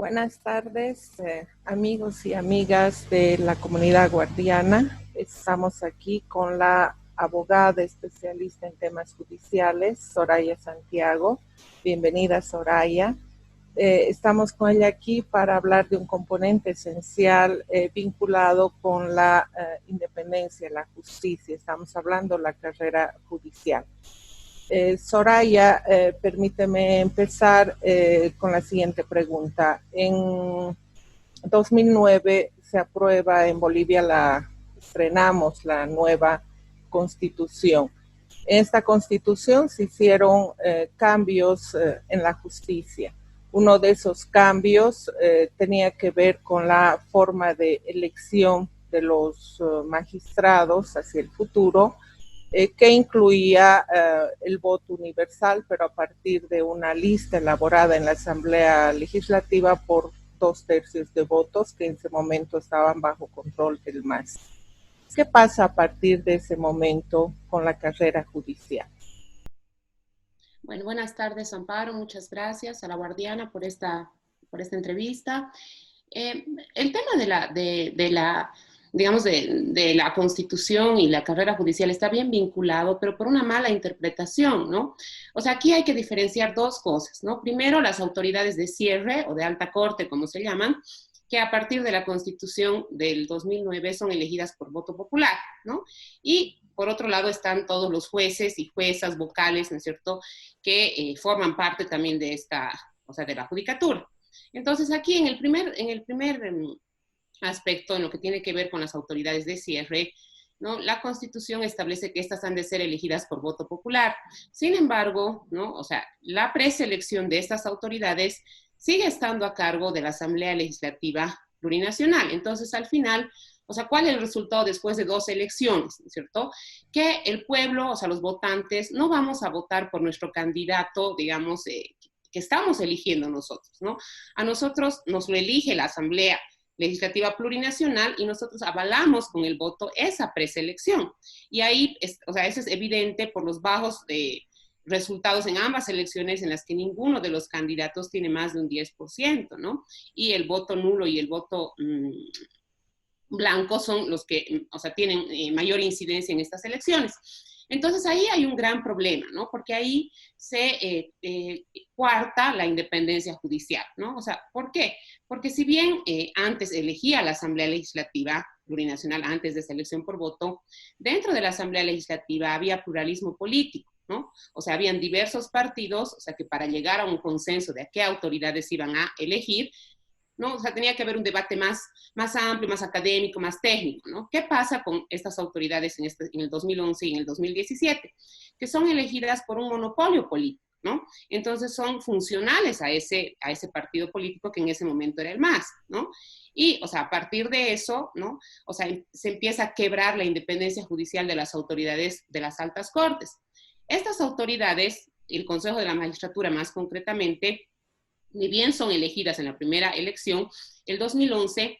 Buenas tardes, amigos y amigas de la comunidad guardiana. Estamos aquí con la abogada especialista en temas judiciales, Soraya Santiago. Bienvenida, Soraya. Estamos con ella aquí para hablar de un componente esencial vinculado con la independencia, la justicia. Estamos hablando de la carrera judicial. Soraya, permíteme empezar con la siguiente pregunta. En 2009 se aprueba en Bolivia, estrenamos la nueva constitución. En esta constitución se hicieron cambios en la justicia. Uno de esos cambios tenía que ver con la forma de elección de los magistrados hacia el futuro, que incluía el voto universal, pero a partir de una lista elaborada en la Asamblea Legislativa por 2/3 de votos que en ese momento estaban bajo control del MAS. ¿Qué pasa a partir de ese momento con la carrera judicial? Bueno, buenas tardes, Amparo. Muchas gracias a la Guardiana por esta entrevista. El tema de la Constitución y la carrera judicial está bien vinculado, pero por una mala interpretación, ¿no? O sea, aquí hay que diferenciar dos cosas, ¿no? Primero, las autoridades de cierre o de alta corte, como se llaman, que a partir de la Constitución del 2009 son elegidas por voto popular, ¿no? Y por otro lado están todos los jueces y juezas vocales, ¿no es cierto?, que forman parte también de de la judicatura. Entonces aquí en el primer aspecto, en lo que tiene que ver con las autoridades de cierre, ¿no? La Constitución establece que estas han de ser elegidas por voto popular. Sin embargo, ¿no? O sea, la preselección de estas autoridades sigue estando a cargo de la Asamblea Legislativa Plurinacional. Entonces, al final, o sea, ¿cuál es el resultado después de 2 elecciones, ¿no es cierto? Que el pueblo, o sea, los votantes, no vamos a votar por nuestro candidato, digamos, que estamos eligiendo nosotros, ¿no? A nosotros nos lo elige la Asamblea Legislativa Plurinacional y nosotros avalamos con el voto esa preselección. Y ahí, o sea, eso es evidente por los bajos resultados en ambas elecciones en las que ninguno de los candidatos tiene más de un 10%, ¿no? Y el voto nulo y el voto blanco son los que, o sea, tienen mayor incidencia en estas elecciones. Entonces ahí hay un gran problema, ¿no? Porque ahí se coarta la independencia judicial, ¿no? O sea, ¿por qué? Porque si bien antes elegía la Asamblea Legislativa Plurinacional, antes de esa elección por voto, dentro de la Asamblea Legislativa había pluralismo político, ¿no? O sea, habían diversos partidos, o sea, que para llegar a un consenso de a qué autoridades iban a elegir, ¿no? O sea, tenía que haber un debate más amplio, más académico, más técnico, ¿no? ¿Qué pasa con estas autoridades en el 2011 y en el 2017? Que son elegidas por un monopolio político, ¿no? Entonces son funcionales a ese partido político que en ese momento era el MAS, ¿no? Y, o sea, a partir de eso, ¿no? O sea, se empieza a quebrar la independencia judicial de las autoridades de las altas cortes. Estas autoridades, el Consejo de la Magistratura más concretamente, ni bien son elegidas en la primera elección, el 2011,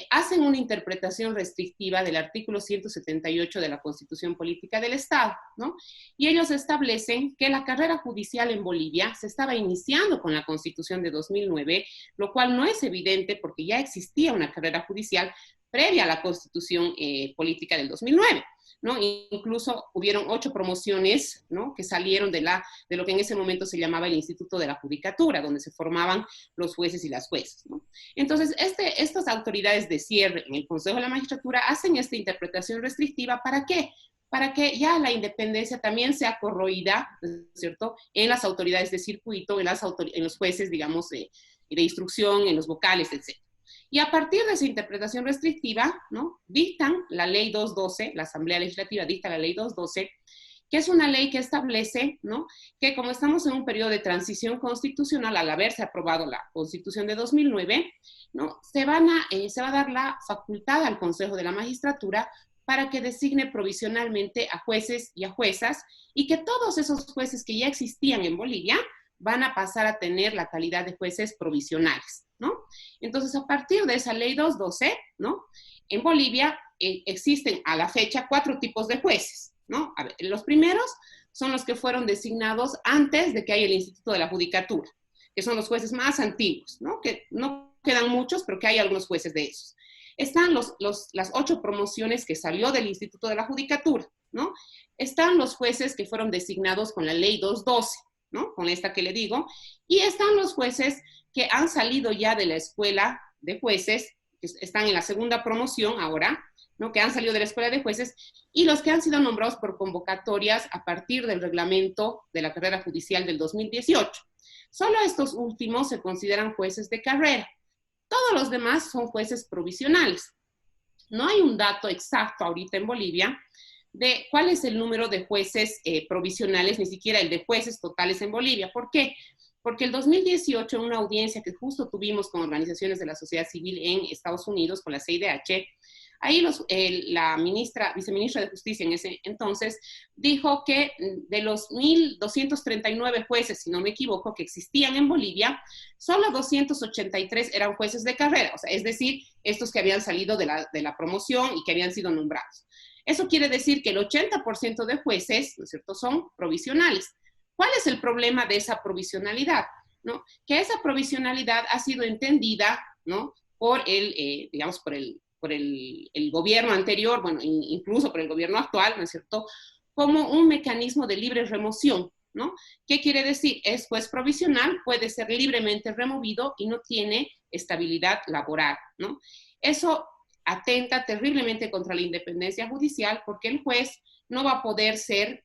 hacen una interpretación restrictiva del artículo 178 de la Constitución Política del Estado, ¿no? Y ellos establecen que la carrera judicial en Bolivia se estaba iniciando con la Constitución de 2009, lo cual no es evidente porque ya existía una carrera judicial previa a la Constitución Política del 2009. ¿No? Incluso hubieron 8 promociones, ¿no? Que salieron de lo que en ese momento se llamaba el Instituto de la Judicatura, donde se formaban los jueces y las juezas, ¿no? Entonces, estas autoridades de cierre en el Consejo de la Magistratura hacen esta interpretación restrictiva. ¿Para qué? Para que ya la independencia también sea corroída, ¿cierto?, en las autoridades de circuito, en los jueces, digamos, de instrucción, en los vocales, etc. Y a partir de esa interpretación restrictiva, ¿no?, dictan la ley 212, la Asamblea Legislativa dicta la ley 212, que es una ley que establece, ¿no?, que como estamos en un periodo de transición constitucional, al haberse aprobado la Constitución de 2009, ¿no?, se va a dar la facultad al Consejo de la Magistratura para que designe provisionalmente a jueces y a juezas, y que todos esos jueces que ya existían en Bolivia van a pasar a tener la calidad de jueces provisionales, ¿no? Entonces, a partir de esa ley 212, ¿no?, en Bolivia existen a la fecha 4 tipos de jueces, ¿no? A ver, los primeros son los que fueron designados antes de que haya el Instituto de la Judicatura. que son los jueces más antiguos, ¿no? Que no quedan muchos, pero que hay algunos jueces de esos. Están las 8 promociones que salió del Instituto de la Judicatura, ¿no? Están los jueces que fueron designados con la ley 212, ¿no? Con esta que le digo, y están los jueces que han salido ya de la escuela de jueces, que están en la segunda promoción ahora, ¿no? Que han salido de la escuela de jueces, y los que han sido nombrados por convocatorias a partir del reglamento de la carrera judicial del 2018. Solo estos últimos se consideran jueces de carrera. Todos los demás son jueces provisionales. No hay un dato exacto ahorita en Bolivia de cuál es el número de jueces provisionales, ni siquiera el de jueces totales en Bolivia. ¿Por qué? Porque el 2018, en una audiencia que justo tuvimos con organizaciones de la sociedad civil en Estados Unidos, con la CIDH, ahí la viceministra de Justicia en ese entonces dijo que de los 1.239 jueces, si no me equivoco, que existían en Bolivia, solo 283 eran jueces de carrera, o sea, es decir, estos que habían salido de la promoción y que habían sido nombrados. Eso quiere decir que el 80% de jueces, ¿no es cierto?, son provisionales. ¿Cuál es el problema de esa provisionalidad? ¿No? Que esa provisionalidad ha sido entendida, ¿no?, por digamos, por el gobierno anterior, bueno, incluso por el gobierno actual, ¿no es cierto?, como un mecanismo de libre remoción, ¿no? ¿Qué quiere decir? Es juez provisional, puede ser libremente removido y no tiene estabilidad laboral, ¿no? Eso atenta terriblemente contra la independencia judicial porque el juez no va a poder ser,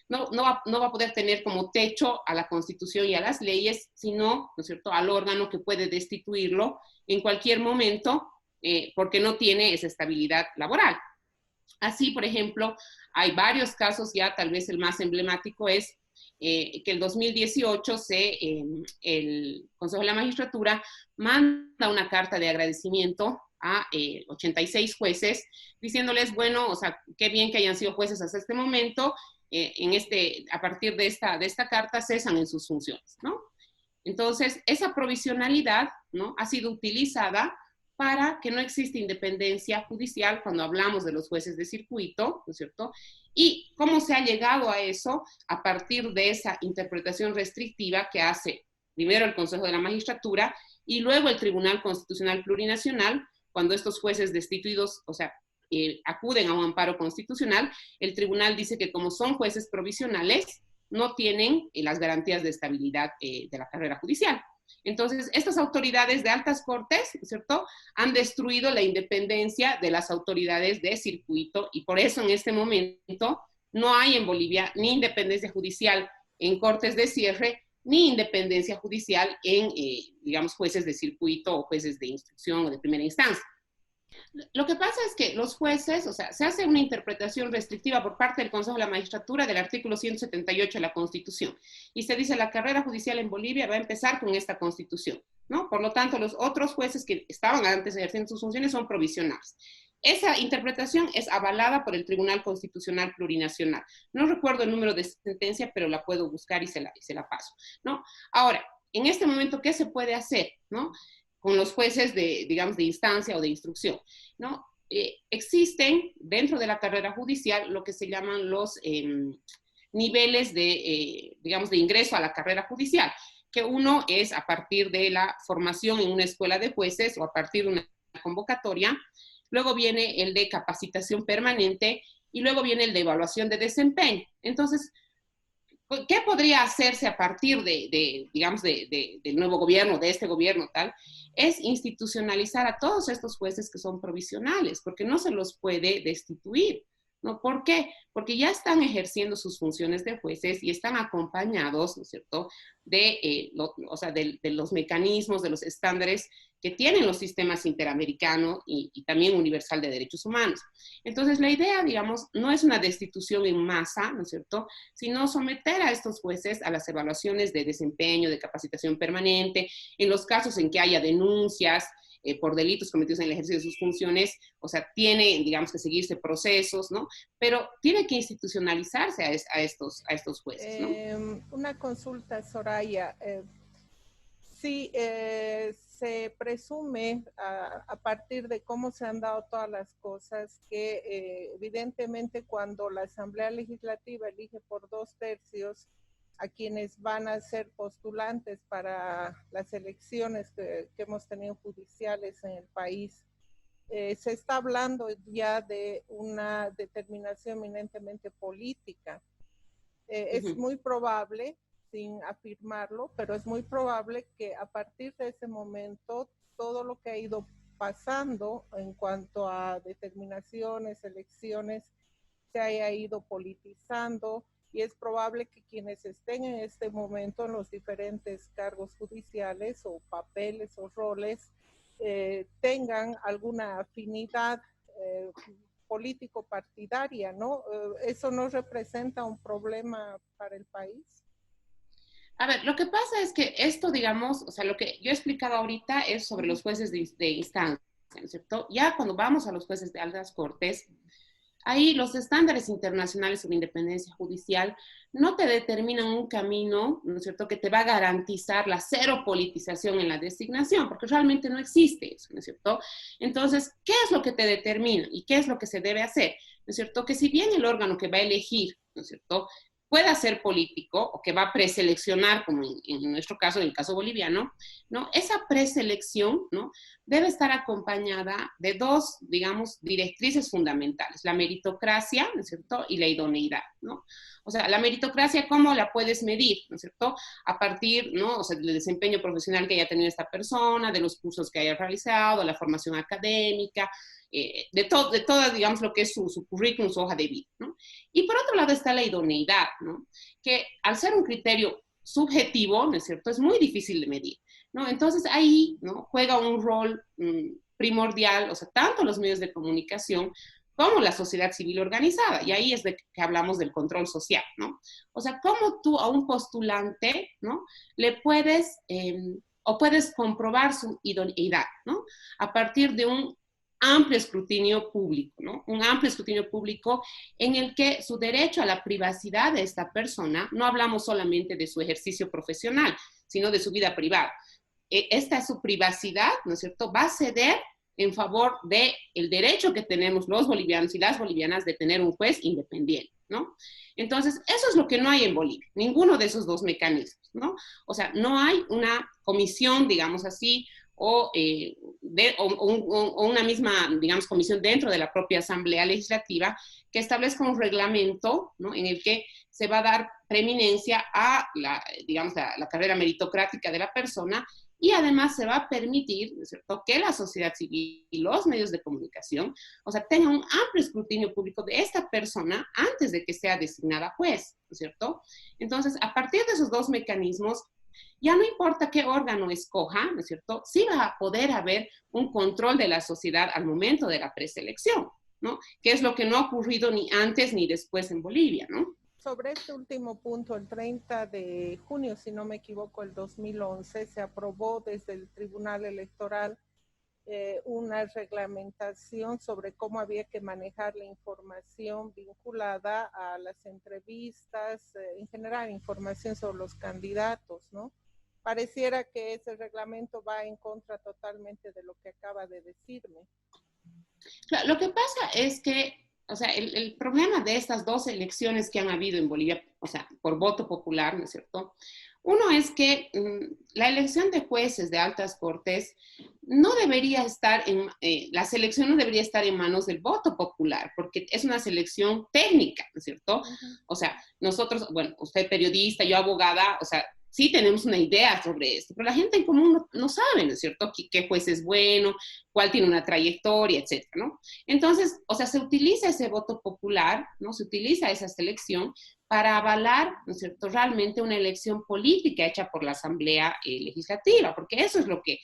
no va a poder tener como techo a la Constitución y a las leyes, sino, ¿no es cierto?, al órgano que puede destituirlo en cualquier momento porque no tiene esa estabilidad laboral. Así, por ejemplo, hay varios casos ya, tal vez el más emblemático es que el 2018 el Consejo de la Magistratura manda una carta de agradecimiento a 86 jueces, diciéndoles, bueno, o sea, qué bien que hayan sido jueces hasta este momento, a partir de esta carta cesan en sus funciones, ¿no? Entonces, esa provisionalidad, ¿no?, ha sido utilizada para que no exista independencia judicial cuando hablamos de los jueces de circuito, ¿no es cierto? Y cómo se ha llegado a eso a partir de esa interpretación restrictiva que hace primero el Consejo de la Magistratura y luego el Tribunal Constitucional Plurinacional, cuando estos jueces destituidos, o sea, acuden a un amparo constitucional, el tribunal dice que como son jueces provisionales, no tienen las garantías de estabilidad de la carrera judicial. Entonces, estas autoridades de altas cortes, ¿cierto?, han destruido la independencia de las autoridades de circuito y por eso en este momento no hay en Bolivia ni independencia judicial en cortes de cierre, ni independencia judicial en, digamos, jueces de circuito o jueces de instrucción o de primera instancia. Lo que pasa es que los jueces, o sea, se hace una interpretación restrictiva por parte del Consejo de la Magistratura del artículo 178 de la Constitución. Y se dice la carrera judicial en Bolivia va a empezar con esta Constitución, ¿no? Por lo tanto, los otros jueces que estaban antes ejerciendo sus funciones son provisionales. Esa interpretación es avalada por el Tribunal Constitucional Plurinacional. No recuerdo el número de sentencia, pero la puedo buscar y se la paso, ¿no? Ahora, en este momento, ¿qué se puede hacer, no?, con los jueces digamos, de instancia o de instrucción, ¿no? Existen dentro de la carrera judicial lo que se llaman los niveles digamos, de ingreso a la carrera judicial, que uno es a partir de la formación en una escuela de jueces o a partir de una convocatoria, luego viene el de capacitación permanente y luego viene el de evaluación de desempeño. Entonces, ¿qué podría hacerse a partir digamos, del nuevo gobierno, de este gobierno tal? Es institucionalizar a todos estos jueces que son provisionales, porque no se los puede destituir, ¿no? ¿Por qué? Porque ya están ejerciendo sus funciones de jueces y están acompañados, ¿no es cierto?, o sea, de los mecanismos, de los estándares que tienen los sistemas interamericano y también universal de derechos humanos. Entonces, la idea, digamos, no es una destitución en masa, ¿no es cierto?, sino someter a estos jueces a las evaluaciones de desempeño, de capacitación permanente, en los casos en que haya denuncias por delitos cometidos en el ejercicio de sus funciones, o sea, tiene, digamos, que seguirse procesos, ¿no? Pero tiene que institucionalizarse a estos jueces, ¿no? Una consulta, Soraya. Sí, se presume a partir de cómo se han dado todas las cosas que evidentemente cuando la Asamblea Legislativa elige por 2/3 a quienes van a ser postulantes para las elecciones que hemos tenido judiciales en el país, se está hablando ya de una determinación eminentemente política. Es muy probable, sin afirmarlo, pero es muy probable que a partir de ese momento todo lo que ha ido pasando en cuanto a determinaciones, elecciones, se haya ido politizando, y es probable que quienes estén en este momento en los diferentes cargos judiciales o papeles o roles tengan alguna afinidad político-partidaria, ¿no? ¿Eso no representa un problema para el país? A ver, lo que pasa es que esto, digamos, o sea, lo que yo he explicado ahorita es sobre los jueces de instancia, ¿no es cierto? Ya cuando vamos a los jueces de altas cortes, ahí los estándares internacionales sobre independencia judicial no te determinan un camino, ¿no es cierto?, que te va a garantizar la cero politización en la designación, porque realmente no existe eso, ¿no es cierto? Entonces, ¿qué es lo que te determina y qué es lo que se debe hacer? ¿No es cierto? Que si bien el órgano que va a elegir, ¿no es cierto?, pueda ser político o que va a preseleccionar, como en nuestro caso, en el caso boliviano, ¿no? Esa preselección, ¿no?, debe estar acompañada de dos, digamos, directrices fundamentales, la meritocracia, ¿no es cierto?, y la idoneidad, ¿no? O sea, la meritocracia, ¿cómo la puedes medir?, ¿no es cierto?, a partir, ¿no?, o sea, del desempeño profesional que haya tenido esta persona, de los cursos que haya realizado, la formación académica, de todo, digamos, lo que es su currículum, su hoja de vida, ¿no? Y por otro lado está la idoneidad, ¿no?, que al ser un criterio subjetivo, ¿no es cierto?, es muy difícil de medir, ¿no? Entonces ahí, ¿no?, juega un rol primordial, o sea, tanto los medios de comunicación como la sociedad civil organizada, y ahí es de que hablamos del control social, ¿no? O sea, cómo tú a un postulante, ¿no?, le puedes, o puedes comprobar su idoneidad, ¿no?, a partir de un amplio escrutinio público, ¿no? Un amplio escrutinio público en el que su derecho a la privacidad de esta persona, no hablamos solamente de su ejercicio profesional, sino de su vida privada. Esta su privacidad, ¿no es cierto?, va a ceder en favor del derecho que tenemos los bolivianos y las bolivianas de tener un juez independiente, ¿no? Entonces, eso es lo que no hay en Bolivia, ninguno de esos dos mecanismos, ¿no? O sea, no hay una comisión, digamos así, o una misma, digamos, comisión dentro de la propia Asamblea Legislativa que establezca un reglamento, ¿no?, en el que se va a dar preeminencia a digamos, la carrera meritocrática de la persona, y además se va a permitir, ¿no es cierto?, que la sociedad civil y los medios de comunicación, o sea, tengan un amplio escrutinio público de esta persona antes de que sea designada juez, ¿no es cierto? Entonces, a partir de esos dos mecanismos, ya no importa qué órgano escoja, ¿no es cierto?, sí va a poder haber un control de la sociedad al momento de la preselección, ¿no?, que es lo que no ha ocurrido ni antes ni después en Bolivia, ¿no? Sobre este último punto, el 30 de junio, si no me equivoco, el 2011, se aprobó desde el Tribunal Electoral una reglamentación sobre cómo había que manejar la información vinculada a las entrevistas, en general información sobre los candidatos, ¿no? Pareciera que ese reglamento va en contra totalmente de lo que acaba de decirme. Claro, lo que pasa es que, o sea, el problema de estas dos elecciones que han habido en Bolivia, o sea, por voto popular, ¿no es cierto? Uno es que la elección de jueces de altas cortes no debería estar la selección no debería estar en manos del voto popular, porque es una selección técnica, ¿no es cierto? O sea, nosotros, bueno, usted periodista, yo abogada, o sea, sí tenemos una idea sobre esto, pero la gente en común no sabe, ¿no es cierto?, qué juez es bueno, cuál tiene una trayectoria, etcétera, ¿no? Entonces, o sea, se utiliza ese voto popular, ¿no? Se utiliza esa selección para avalar, ¿no es cierto?, realmente una elección política hecha por la Asamblea Legislativa, porque eso es lo que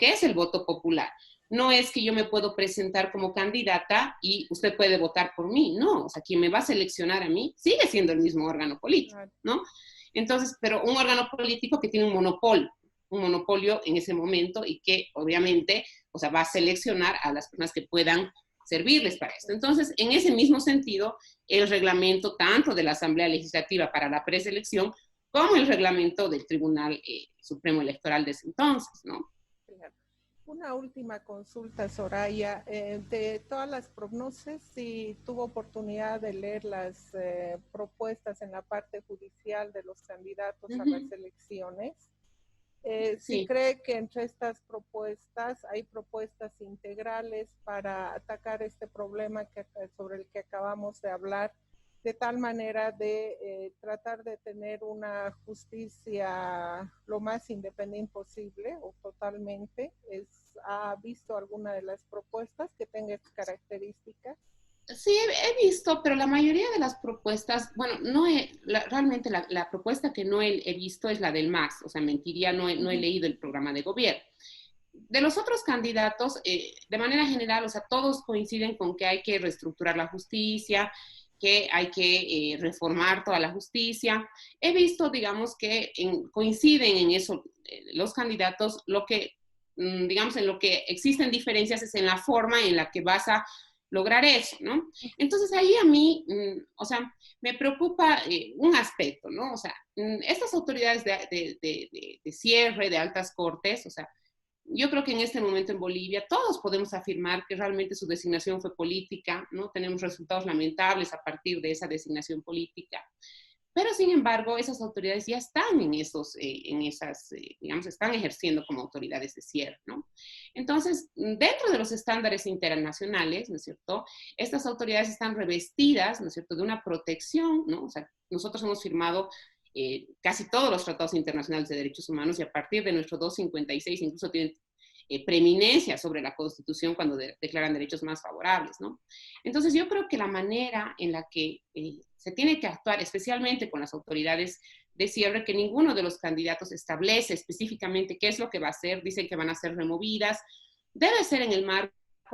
es el voto popular. No es que yo me puedo presentar como candidata y usted puede votar por mí, no, o sea, quien me va a seleccionar a mí sigue siendo el mismo órgano político, ¿no? Entonces, pero un órgano político que tiene un monopolio en ese momento y que obviamente, o sea, va a seleccionar a las personas que puedan servirles para esto. Entonces, en ese mismo sentido, el reglamento tanto de la Asamblea Legislativa para la preselección como el reglamento del Tribunal Supremo Electoral de ese entonces, ¿no? Una última consulta, Soraya. De todas las prognosis, si tuvo oportunidad de leer las propuestas en la parte judicial de los candidatos a las elecciones, si Sí. cree que entre estas propuestas hay propuestas integrales para atacar este problema sobre el que acabamos de hablar, de tal manera de tratar de tener una justicia lo más independiente posible o totalmente. ¿Ha visto alguna de las propuestas que tenga estas características? Sí, he visto, pero la mayoría de las propuestas, bueno, no realmente la propuesta que no he visto es la del MAS, o sea, mentiría, no he leído el programa de gobierno. De los otros candidatos, de manera general, o sea, todos coinciden con que hay que reestructurar la justicia, que hay que reformar toda la justicia. He visto, digamos, que coinciden en eso los candidatos, lo que, digamos, en lo que existen diferencias es en la forma en la que vas a lograr eso, ¿no? Entonces ahí a mí, o sea, me preocupa un aspecto, ¿no? O sea, estas autoridades de cierre, de altas cortes, o sea, yo creo que en este momento en Bolivia todos podemos afirmar que realmente su designación fue política, ¿no? Tenemos resultados lamentables a partir de esa designación política. Pero, sin embargo, esas autoridades ya están digamos, están ejerciendo como autoridades de cierre, ¿no? Entonces, dentro de los estándares internacionales, ¿no es cierto? Estas autoridades están revestidas, ¿no es cierto?, de una protección, ¿no? O sea, nosotros hemos firmado casi todos los tratados internacionales de derechos humanos y a partir de nuestro 256 incluso tienen preeminencia sobre la Constitución cuando declaran derechos más favorables, ¿no? Entonces yo creo que la manera en la que se tiene que actuar, especialmente con las autoridades de cierre, que ninguno de los candidatos establece específicamente qué es lo que va a hacer, dicen que van a ser removidas, debe ser en el marco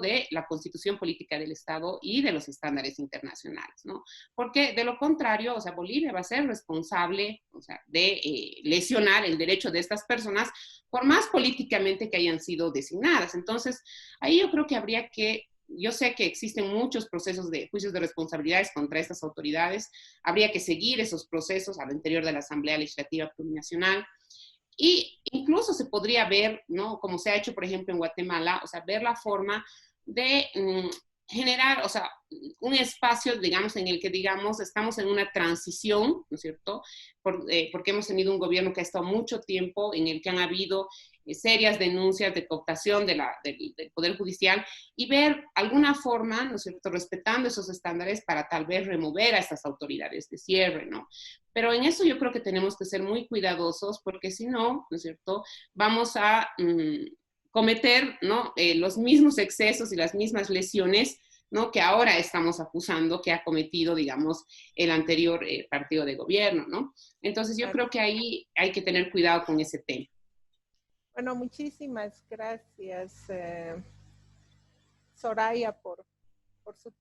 de la Constitución Política del Estado y de los estándares internacionales, ¿no? Porque de lo contrario, o sea, Bolivia va a ser responsable, o sea, de lesionar el derecho de estas personas por más políticamente que hayan sido designadas. Entonces, ahí yo creo que habría que yo sé que existen muchos procesos de juicios de responsabilidades contra estas autoridades. Habría que seguir esos procesos al interior de la Asamblea Legislativa Plurinacional. Y incluso se podría ver, ¿no? Como se ha hecho, por ejemplo, en Guatemala, o sea, ver la forma de generar, o sea, un espacio, digamos, en el que, digamos, estamos en una transición, ¿no es cierto? Porque hemos tenido un gobierno que ha estado mucho tiempo, en el que han habido serias denuncias de cooptación del Poder Judicial y ver alguna forma, ¿no es cierto?, respetando esos estándares para tal vez remover a estas autoridades de cierre, ¿no? Pero en eso yo creo que tenemos que ser muy cuidadosos porque si no, ¿no es cierto?, vamos a cometer, ¿no?, los mismos excesos y las mismas lesiones, ¿no?, que ahora estamos acusando que ha cometido, digamos, el anterior partido de gobierno, ¿no? Entonces yo creo que ahí hay que tener cuidado con ese tema. Bueno, muchísimas gracias, Soraya, por su